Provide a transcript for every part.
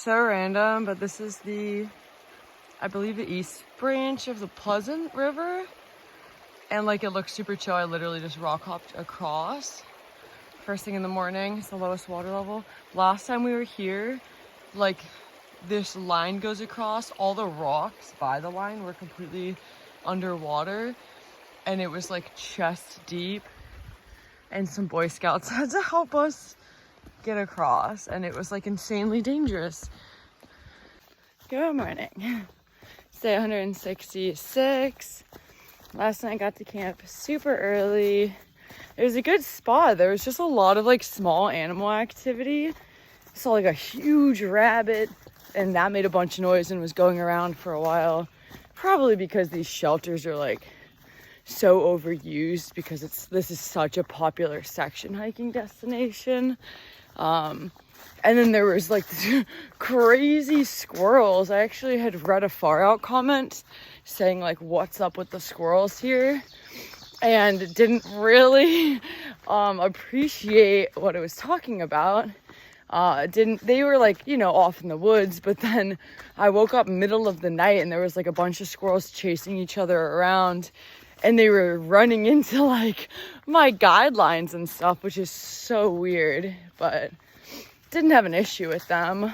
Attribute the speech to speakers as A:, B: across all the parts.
A: So random, but this is I believe the east branch of the Pleasant River. And like, it looks super chill. I literally just rock hopped across. First thing in the morning, it's the lowest water level. Last time we were here, like, this line goes across. All the rocks by the line were completely underwater. And it was like chest deep. And some Boy Scouts had to help us get across. And it was like insanely dangerous. Good morning. It's day 166. Last night I got to camp super early. It was a good spot. There was just a lot of like small animal activity. I saw like a huge rabbit, and that made a bunch of noise and was going around for a while. Probably because these shelters are like so overused because this is such a popular section hiking destination. And then there was like crazy squirrels. I actually had read a far out comment saying like, what's up with the squirrels here? And didn't really appreciate what it was talking about. They were like, you know, off in the woods, but then I woke up middle of the night and there was like a bunch of squirrels chasing each other around, and they were running into like my guidelines and stuff, which is so weird, but didn't have an issue with them.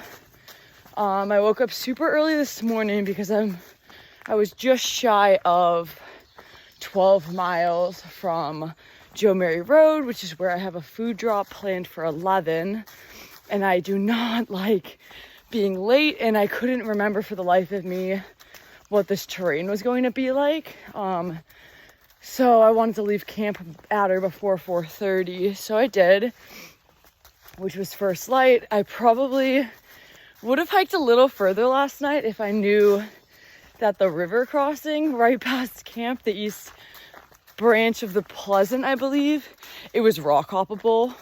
A: I woke up super early this morning because I was just shy of 12 miles from Joe Mary Road, which is where I have a food drop planned for 11. And I do not like being late, and I couldn't remember for the life of me what this terrain was going to be like. So I wanted to leave camp at or before 4:30. So I did, which was first light. I probably would have hiked a little further last night if I knew that the river crossing right past camp, the east branch of the Pleasant, I believe, it was rock hoppable.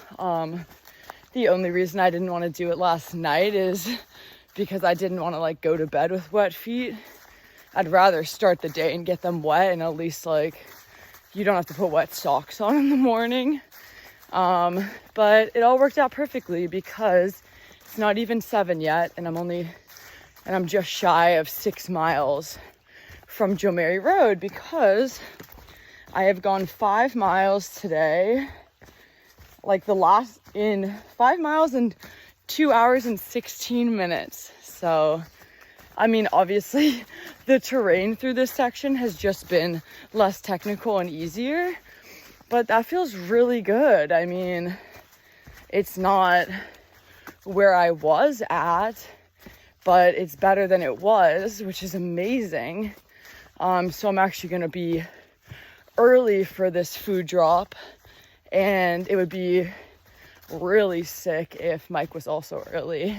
A: The only reason I didn't want to do it last night is because I didn't want to like go to bed with wet feet. I'd rather start the day and get them wet, and at least like you don't have to put wet socks on in the morning. But it all worked out perfectly because it's not even 7 yet, and I'm just shy of 6 miles from Joe Mary Road because I have gone 5 miles today. Like in 5 miles in 2 hours and 16 minutes. So, I mean, obviously the terrain through this section has just been less technical and easier, but that feels really good. I mean, it's not where I was at, but it's better than it was, which is amazing. So I'm actually going to be early for this food drop, and it would be really sick if Mike was also early,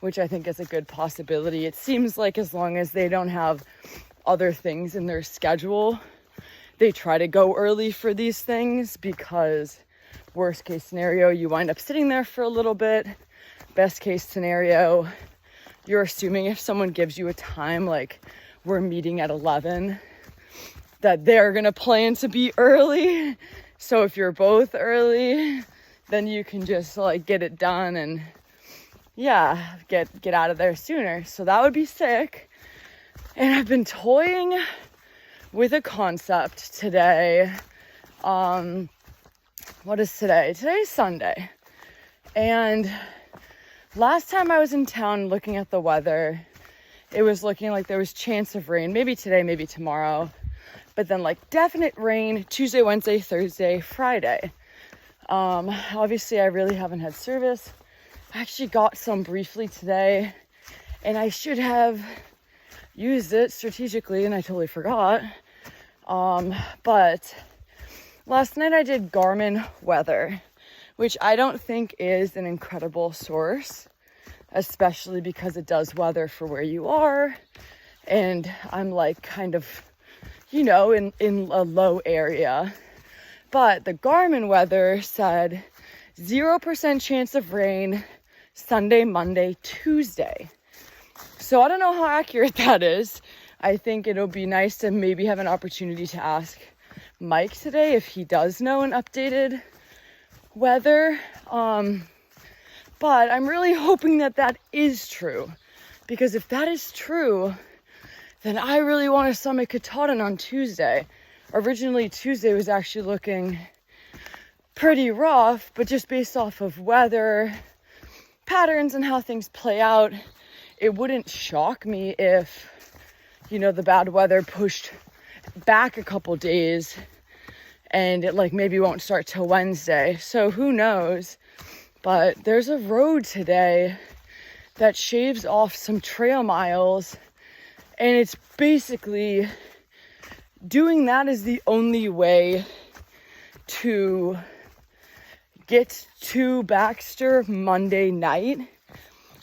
A: which I think is a good possibility. It seems like as long as they don't have other things in their schedule, they try to go early for these things, because worst case scenario, you wind up sitting there for a little bit. Best case scenario, you're assuming if someone gives you a time, like we're meeting at 11, that they're gonna plan to be early. So if you're both early, then you can just like get it done and yeah, get out of there sooner. So that would be sick. And I've been toying with a concept today. What is today? Today's Sunday. And last time I was in town looking at the weather, it was looking like there was chance of rain, maybe today, maybe tomorrow, but then like definite rain Tuesday, Wednesday, Thursday, Friday. Obviously I really haven't had service. I actually got some briefly today, and I should have used it strategically, and I totally forgot. But last night I did Garmin weather, which I don't think is an incredible source, especially because it does weather for where you are. And I'm like kind of, you know, in a low area. But the Garmin weather said 0% chance of rain Sunday, Monday, Tuesday. So I don't know how accurate that is. I think it'll be nice to maybe have an opportunity to ask Mike today if he does know an updated weather. But I'm really hoping that that is true, because if that is true, then I really want to summit Katahdin on Tuesday. Originally, Tuesday was actually looking pretty rough, but just based off of weather patterns and how things play out, it wouldn't shock me if, you know, the bad weather pushed back a couple days and it like maybe won't start till Wednesday. So who knows? But there's a road today that shaves off some trail miles, and it's basically doing that is the only way to get to Baxter Monday night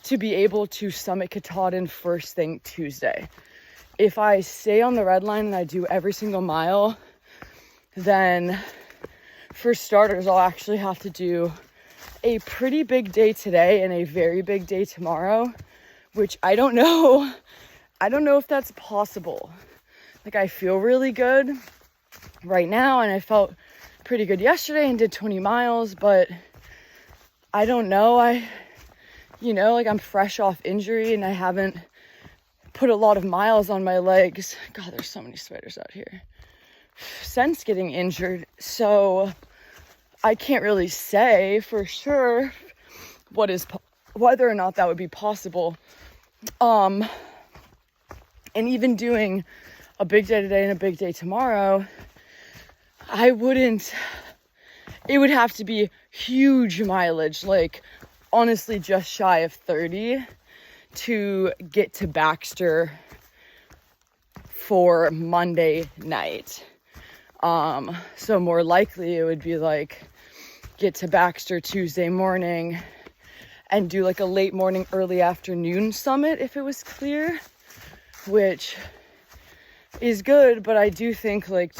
A: to be able to summit Katahdin first thing Tuesday. If I stay on the red line and I do every single mile, then for starters, I'll actually have to do a pretty big day today and a very big day tomorrow, which I don't know. I don't know if that's possible. Like, I feel really good right now, and I felt pretty good yesterday and did 20 miles, but I don't know. Like, I'm fresh off injury and I haven't put a lot of miles on my legs. God, there's so many spiders out here. Since getting injured, so I can't really say for sure whether or not that would be possible. And even doing a big day today and a big day tomorrow, it would have to be huge mileage, like honestly just shy of 30 to get to Baxter for Monday night. So more likely it would be like get to Baxter Tuesday morning and do like a late morning, early afternoon summit if it was clear, which is good. But I do think like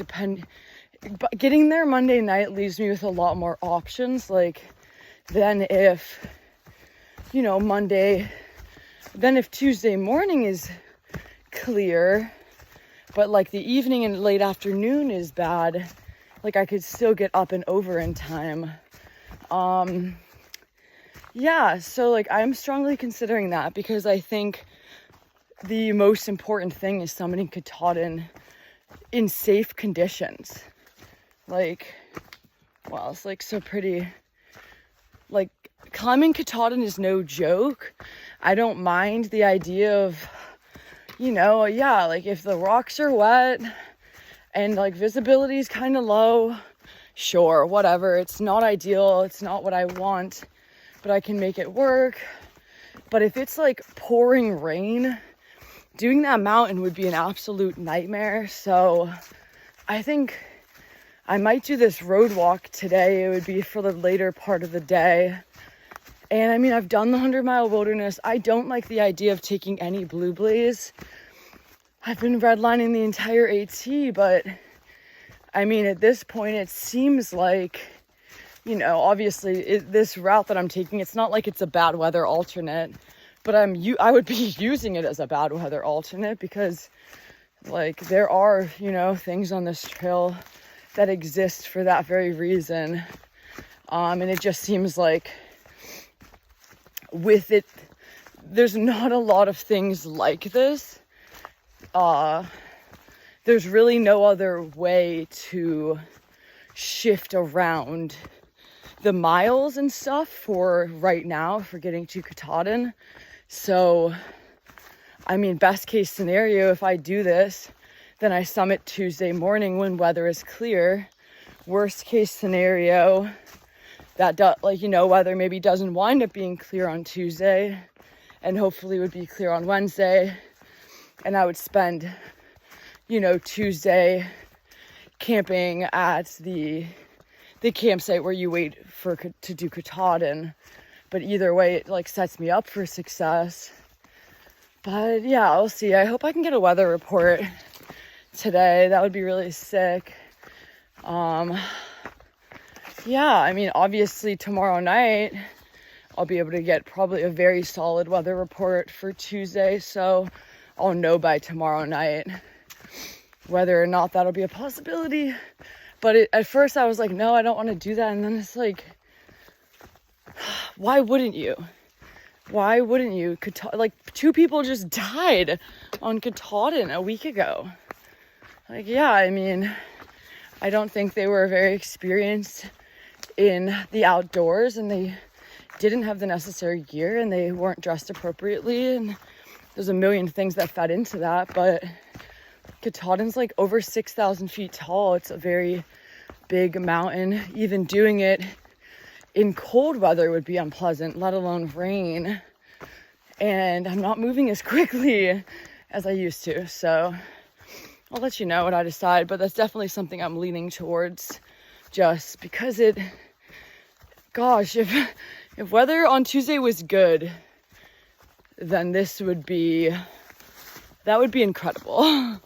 A: getting there Monday night leaves me with a lot more options, like than if, you know, if Tuesday morning is clear, but like the evening and late afternoon is bad, like I could still get up and over in time. So like I'm strongly considering that, because I think the most important thing is summiting Katahdin in safe conditions. Like, wow, it's like so pretty. Like, climbing Katahdin is no joke. I don't mind the idea of, you know, like if the rocks are wet and like visibility is kind of low, sure, whatever. It's not ideal. It's not what I want, but I can make it work. But if it's like pouring rain, doing that mountain would be an absolute nightmare. So I think I might do this road walk today. It would be for the later part of the day. And I mean, I've done the 100-mile wilderness. I don't like the idea of taking any blue blaze. I've been redlining the entire AT, but I mean, at this point, it seems like, you know, obviously this route that I'm taking, it's not like it's a bad weather alternate, but I would be using it as a bad weather alternate, because like there are, you know, things on this trail that exist for that very reason. And it just seems like with it, there's not a lot of things like this. There's really no other way to shift around the miles and stuff for right now for getting to Katahdin. So, I mean, best case scenario, if I do this, then I summit Tuesday morning when weather is clear. Worst case scenario, weather maybe doesn't wind up being clear on Tuesday, and hopefully would be clear on Wednesday. And I would spend, you know, Tuesday camping at the campsite where you wait to do Katahdin. But either way, it like sets me up for success. But yeah, I'll see. I hope I can get a weather report today. That would be really sick. I mean, obviously tomorrow night I'll be able to get probably a very solid weather report for Tuesday, so I'll know by tomorrow night whether or not that'll be a possibility. But at first I was like, no, I don't want to do that. And then it's like, Why wouldn't you? Why wouldn't you? Like 2 people just died on Katahdin a week ago. Like, yeah, I mean, I don't think they were very experienced in the outdoors, and they didn't have the necessary gear, and they weren't dressed appropriately, and there's a million things that fed into that. But Katahdin's like over 6,000 feet tall. It's a very big mountain. Even doing it in cold weather would be unpleasant, let alone rain. And I'm not moving as quickly as I used to, so I'll let you know what I decide. But that's definitely something I'm leaning towards, just because gosh, if weather on Tuesday was good, then that would be incredible.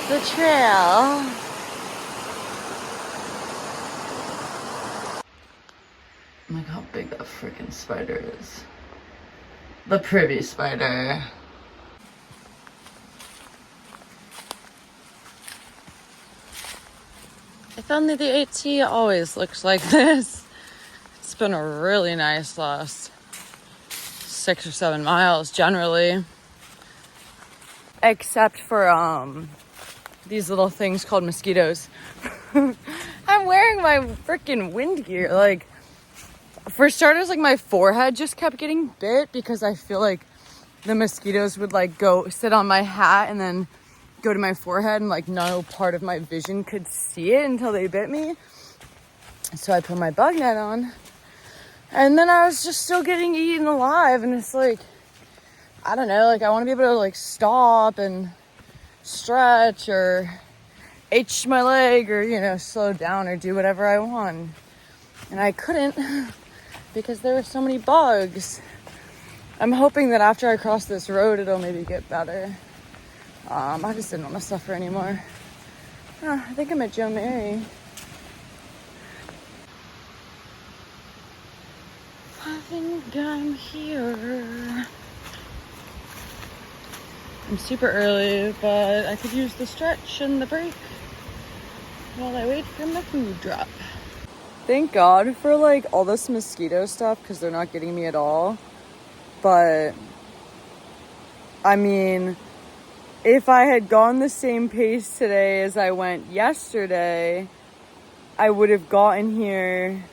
A: The trail. Look how big that freaking spider is. The privy spider. If only the AT always looks like this. It's been a really nice last 6 or 7 miles generally. Except for these little things called mosquitoes. I'm wearing my freaking wind gear. Like, for starters, like my forehead just kept getting bit because I feel like the mosquitoes would like go sit on my hat and then go to my forehead, and like no part of my vision could see it until they bit me. So I put my bug net on, and then I was just still getting eaten alive, and it's like, I don't know, like I want to be able to like stop and stretch or itch my leg or, you know, slow down or do whatever I want. And I couldn't because there were so many bugs. I'm hoping that after I cross this road, it'll maybe get better. I just didn't want to suffer anymore. Oh, I think I'm at Joe Mary. I think I'm here. I'm super early, but I could use the stretch and the break while I wait for my food drop. Thank God for like all this mosquito stuff, because they're not getting me at all. But I mean, if I had gone the same pace today as I went yesterday, I would have gotten here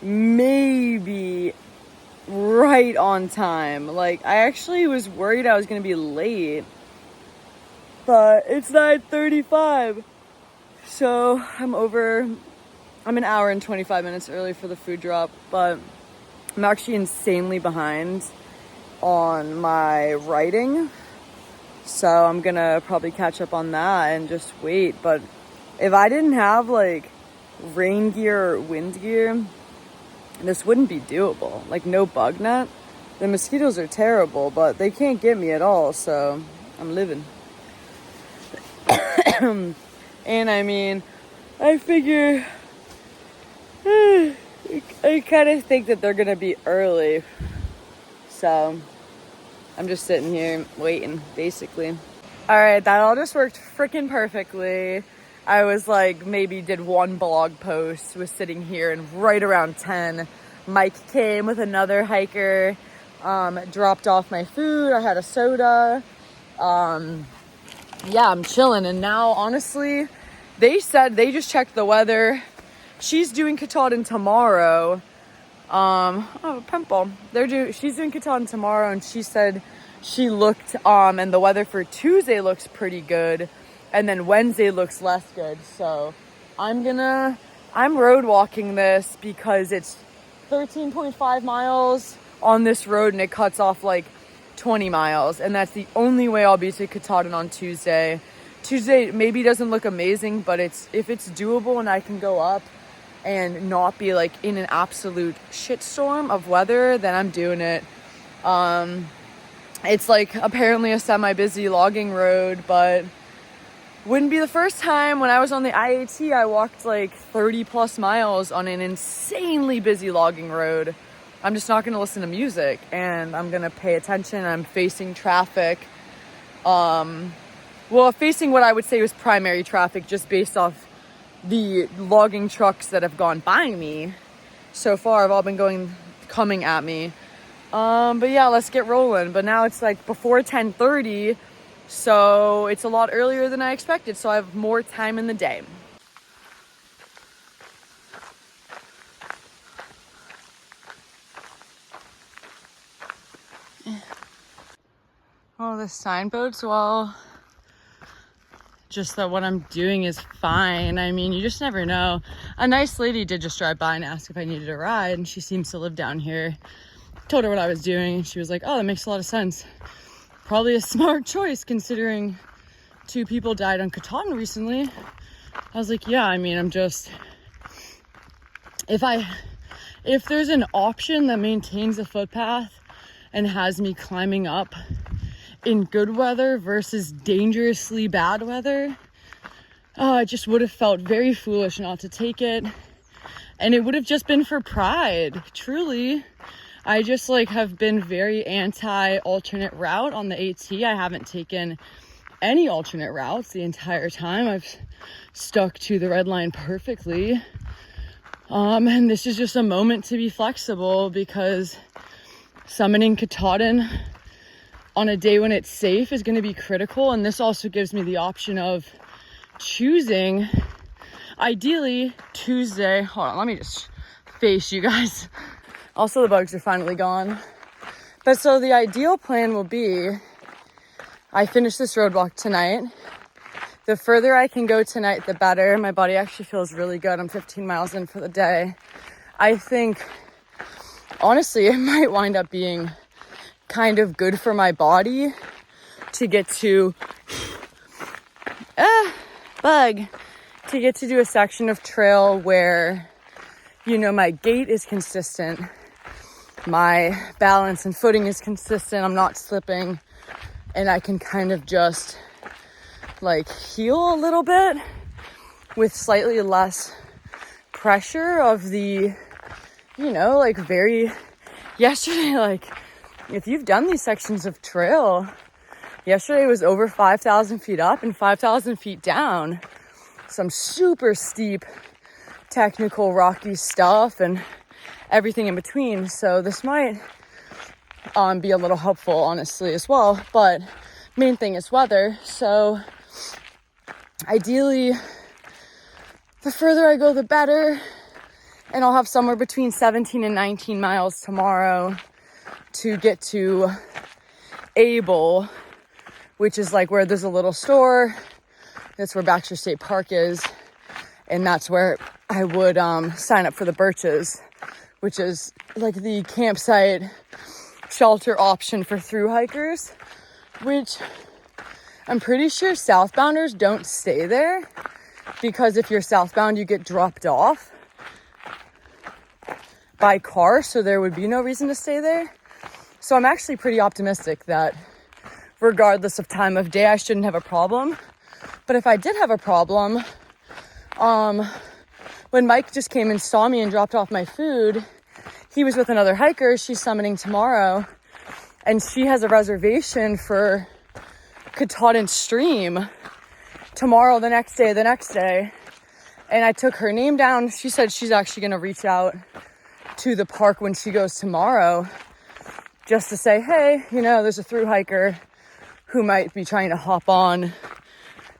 A: maybe right on time. Like, I actually was worried I was gonna be late, but it's 9:35, so I'm an hour and 25 minutes early for the food drop. But I'm actually insanely behind on my writing, so I'm gonna probably catch up on that and just wait. But if I didn't have like rain gear or wind gear, this wouldn't be doable. Like, no bug net. The mosquitoes are terrible, but they can't get me at all, so I'm living. And I mean, I figure I kind of think that they're gonna be early, so I'm just sitting here waiting, basically. All right, that all just worked freaking perfectly. I was like, maybe did one blog post, was sitting here, and right around 10, Mike came with another hiker, dropped off my food. I had a soda. Yeah, I'm chilling. And now, honestly, they said they just checked the weather. She's doing Katahdin tomorrow. Pimple. She's doing Katahdin tomorrow, and she said she looked, and the weather for Tuesday looks pretty good. And then Wednesday looks less good. So I'm road walking this because it's 13.5 miles on this road, and it cuts off like 20 miles. And that's the only way I'll be to Katahdin on Tuesday. Tuesday maybe doesn't look amazing, but if it's doable and I can go up and not be like in an absolute shitstorm of weather, then I'm doing it. It's like apparently a semi-busy logging road, but wouldn't be the first time. When I was on the IAT, I walked like 30 plus miles on an insanely busy logging road. I'm just not going to listen to music, and I'm going to pay attention. I'm facing traffic. Facing what I would say was primary traffic, just based off the logging trucks that have gone by me so far have all been coming at me. But yeah, let's get rolling. But now it's like before 10:30, so it's a lot earlier than I expected, so I have more time in the day. Oh, the sign bodes well. Just that what I'm doing is fine. I mean, you just never know. A nice lady did just drive by and ask if I needed a ride, and she seems to live down here. Told her what I was doing, and she was like, oh, that makes a lot of sense. Probably a smart choice considering 2 people died on Katahdin recently. I was like, yeah, I mean, I'm just... If there's an option that maintains a footpath and has me climbing up in good weather versus dangerously bad weather, I just would have felt very foolish not to take it. And it would have just been for pride, truly. I just have been very anti-alternate route on the AT. I haven't taken any alternate routes the entire time. I've stuck to the red line perfectly. And this is just a moment to be flexible, because summiting Katahdin on a day when it's safe is going to be critical. And this also gives me the option of choosing, ideally, Tuesday. Hold on, let me just face you guys. Also, the bugs are finally gone. But so the ideal plan will be, I finish this roadwalk tonight. The further I can go tonight, the better. My body actually feels really good. I'm 15 miles in for the day. I think, honestly, it might wind up being kind of good for my body to get to do a section of trail where, my gait is consistent, my balance and footing is consistent, I'm not slipping, and I can kind of just heal a little bit with slightly less pressure of the, yesterday, if you've done these sections of trail, yesterday was over 5,000 feet up and 5,000 feet down. Some super steep, technical, rocky stuff and everything in between. So this might be a little helpful, honestly, as well. But main thing is weather. So ideally, the further I go, the better. And I'll have somewhere between 17 and 19 miles tomorrow to get to Able, which is where there's a little store. That's where Baxter State Park is. And that's where I would sign up for the Birches, which is the campsite shelter option for thru hikers, which I'm pretty sure southbounders don't stay there, because if you're southbound, you get dropped off by car, so there would be no reason to stay there. So I'm actually pretty optimistic that regardless of time of day, I shouldn't have a problem. But if I did have a problem, when Mike just came and saw me and dropped off my food, he was with another hiker. She's summiting tomorrow, and she has a reservation for Katahdin Stream tomorrow, the next day. And I took her name down. She said she's actually going to reach out to the park when she goes tomorrow, just to say, hey, there's a thru hiker who might be trying to hop on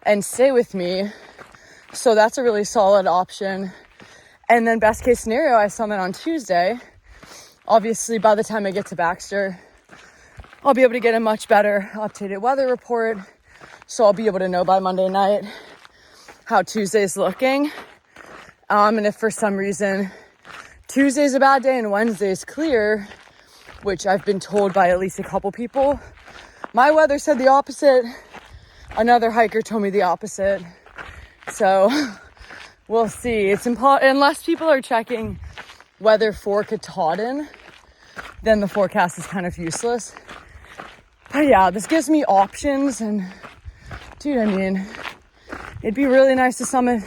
A: and stay with me. So that's a really solid option. And then best case scenario, I summit on Tuesday. Obviously, by the time I get to Baxter, I'll be able to get a much better updated weather report. So I'll be able to know by Monday night how Tuesday's looking. And if for some reason Tuesday's a bad day and Wednesday's clear, which I've been told by at least a couple people, my weather said the opposite. Another hiker told me the opposite. So we'll see. It's unless people are checking weather for Katahdin, then the forecast is kind of useless. But yeah, this gives me options, and dude, I mean, it'd be really nice to summit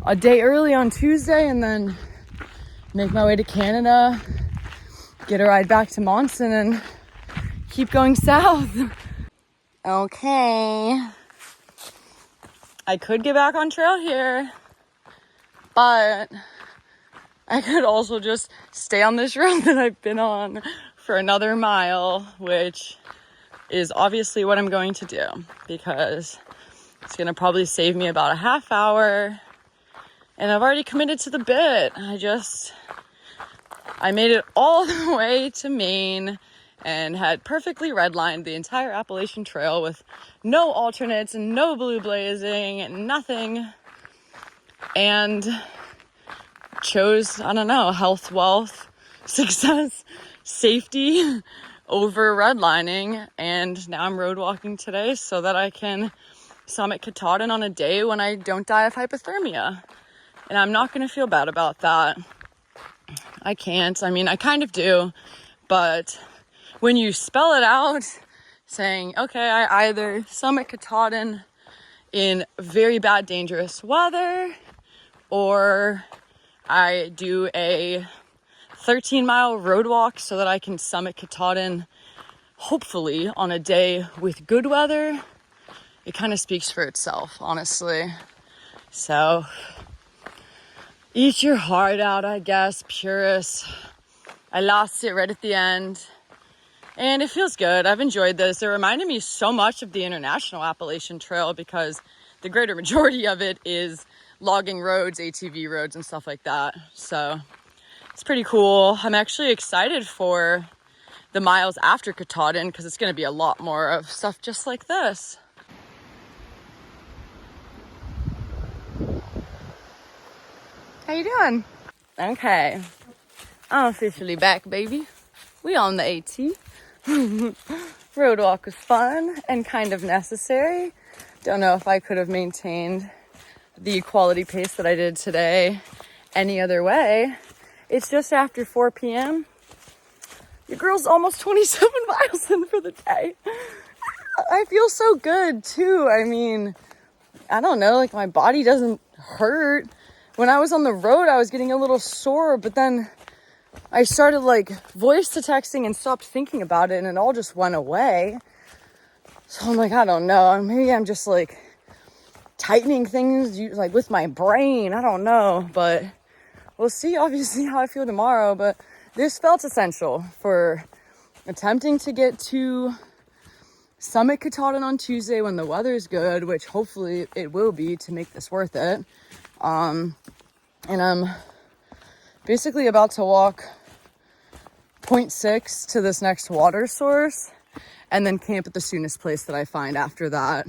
A: a day early on Tuesday and then make my way to Canada, get a ride back to Monson, and keep going south. Okay. I could get back on trail here, but I could also just stay on this road that I've been on for another mile, which is obviously what I'm going to do because it's going to probably save me about a half hour. And I've already committed to the bit. I made it all the way to Maine and had perfectly redlined the entire Appalachian Trail with no alternates and no blue blazing and nothing. And chose, I don't know, health, wealth, success, safety over redlining. And now I'm road walking today so that I can summit Katahdin on a day when I don't die of hypothermia. And I'm not going to feel bad about that. I can't. I mean, I kind of do. But when you spell it out, saying, okay, I either summit Katahdin in very bad, dangerous weather, or I do a 13-mile road walk so that I can summit Katahdin, hopefully, on a day with good weather, it kind of speaks for itself, honestly. So, eat your heart out, I guess, purists. I lost it right at the end. And it feels good. I've enjoyed this. It reminded me so much of the International Appalachian Trail because the greater majority of it is logging roads, ATV roads, and stuff like that. So it's pretty cool. I'm actually excited for the miles after Katahdin because it's going to be a lot more of stuff just like this. How you doing? Okay. I'm officially back, baby. We on the AT. Road walk was fun and kind of necessary. Don't know if I could have maintained the quality pace that I did today any other way. It's just after 4 p.m. Your girl's almost 27 miles in for the day. I feel so good too. I mean, I don't know, like my body doesn't hurt. When I was on the road, I was getting a little sore, but then I started like voice to texting and stopped thinking about it, and it all just went away. So I'm like, I don't know. Maybe I'm just like tightening things like with my brain. I don't know, but we'll see obviously how I feel tomorrow. But this felt essential for attempting to get to summit Katahdin on Tuesday when the weather's good, which hopefully it will be to make this worth it. And I'm basically about to walk 0.6 to this next water source and then camp at the soonest place that I find after that.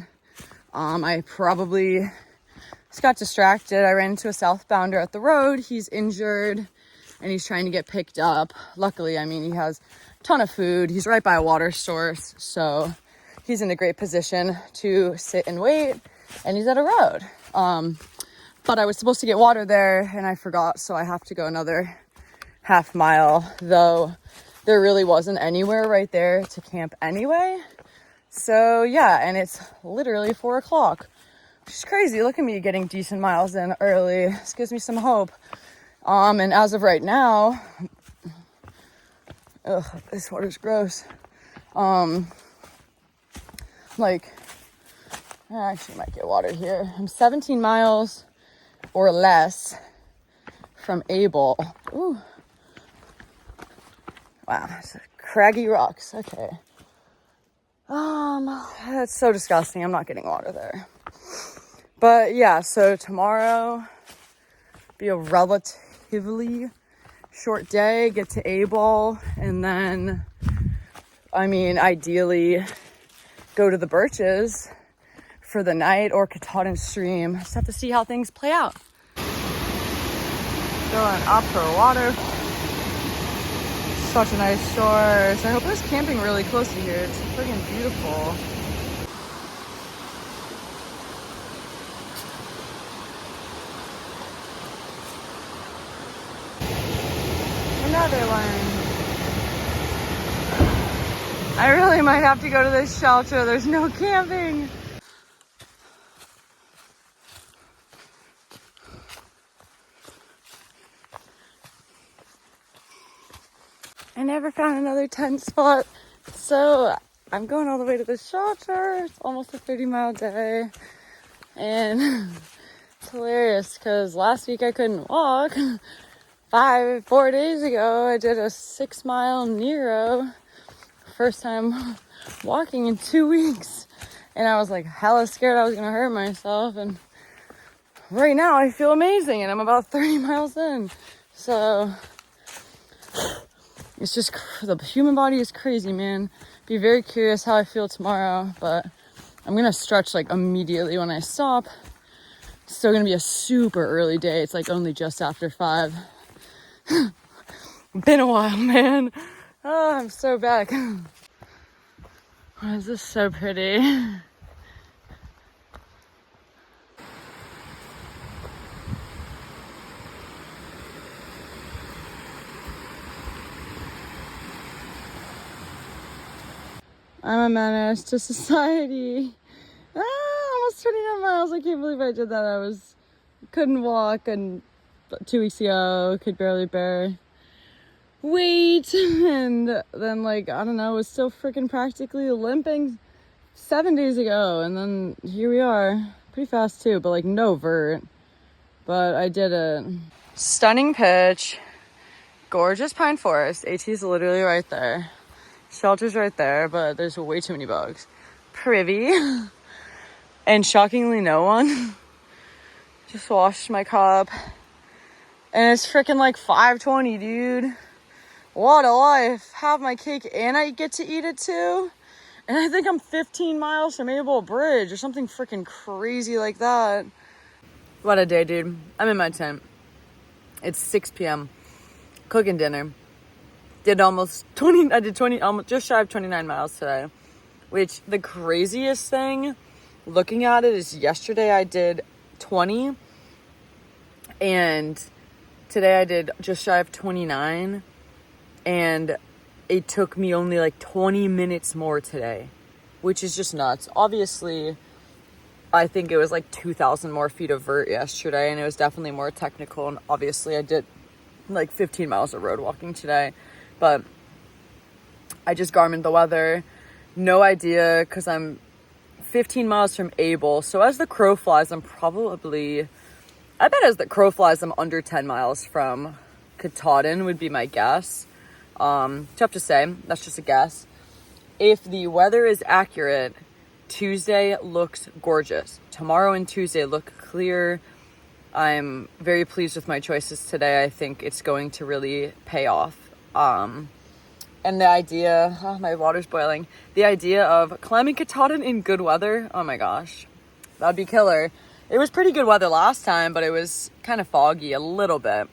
A: I probably just got distracted. I ran into a southbounder at the road. He's injured and he's trying to get picked up. Luckily, I mean, he has a ton of food. He's right by a water source, so he's in a great position to sit and wait, and he's at a road. But I was supposed to get water there and I forgot, so I have to go another half mile, though there really wasn't anywhere right there to camp anyway. So yeah, and it's literally 4 o'clock, which is crazy. Look at me getting decent miles in early. This gives me some hope. And as of right now, this water's gross. Like, I actually might get water here. I'm 17 miles or less from Able. Ooh. Wow, it's craggy rocks. Okay. That's so disgusting. I'm not getting water there. But yeah, so tomorrow be a relatively short day, get to Able, and then, I mean, ideally go to the Birches for the night or Katahdin Stream. Just have to see how things play out. Going up for water. Such a nice shore. So I hope there's camping really close to here. It's freaking beautiful. Yeah, they learn. I really might have to go to this shelter. There's no camping. I never found another tent spot, so I'm going all the way to the shelter. It's almost a 30-mile day, and it's hilarious because last week I couldn't walk. 4 days ago, I did a 6-mile Nero. First time walking in 2 weeks, and I was like hella scared I was gonna hurt myself, and right now I feel amazing, and I'm about 30 miles in. So it's just, the human body is crazy, man. Be very curious how I feel tomorrow, but I'm gonna stretch like immediately when I stop. It's still gonna be a super early day. It's like only just after 5. Been a while, man. Oh, I'm so back. Oh, is this so pretty? I'm a menace to society. Almost 29 miles. I can't believe I did that. Couldn't walk, and 2 weeks ago, could barely bear weight, and then like, I don't know, was still freaking practically limping 7 days ago, and then here we are. Pretty fast too, but like no vert. But I did it. Stunning pitch. Gorgeous pine forest. AT's literally right there. Shelter's right there, but there's way too many bugs. Privy. And shockingly no one. Just washed my cup. And it's freaking like 5:20, dude. What a life. Have my cake and I get to eat it too. And I think I'm 15 miles from Able Bridge or something freaking crazy like that. What a day, dude. I'm in my tent. It's 6 p.m. Cooking dinner. I did almost just shy of 29 miles today. Which, the craziest thing, looking at it, is yesterday I did 20. And today I did just shy of 29. And it took me only like 20 minutes more today. Which is just nuts. Obviously, I think it was like 2,000 more feet of vert yesterday. And it was definitely more technical. And obviously I did like 15 miles of road walking today. But I just Garmined the weather. No idea, because I'm 15 miles from Able. So as the crow flies, I bet as the crow flies, I'm under 10 miles from Katahdin would be my guess. Tough to say. That's just a guess. If the weather is accurate, Tuesday looks gorgeous. Tomorrow and Tuesday look clear. I'm very pleased with my choices today. I think it's going to really pay off. And the idea, my water's boiling. The idea of climbing Katahdin in good weather, oh my gosh, that'd be killer. It was pretty good weather last time, but it was kind of foggy a little bit.